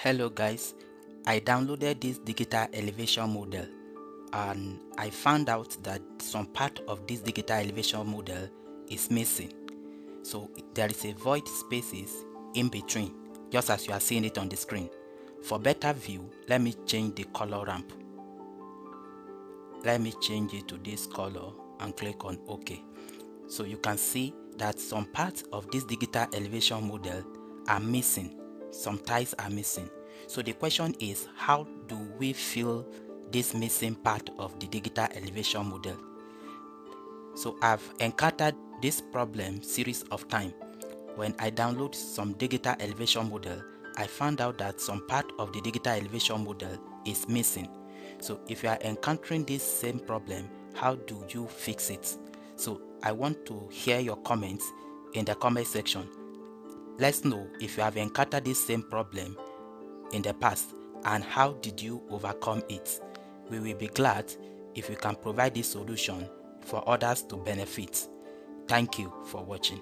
Hello guys, I downloaded this digital elevation model and I found out that some part of this digital elevation model is missing. So there is a void spaces in between, just as you are seeing it on the screen. For better view, let me change the color ramp. Let me change it to this color and click on OK. So you can see that some parts of this digital elevation model are missing. Some ties are missing. So the question is, how do we fill this missing part of the digital elevation model? So I've encountered this problem series of times. When I download some digital elevation model, I found out that some part of the digital elevation model is missing. So if you are encountering this same problem, how do you fix it? So I want to hear your comments in the comment section. Let's know if you have encountered this same problem in the past and how did you overcome it. We will be glad if you can provide this solution for others to benefit. Thank you for watching.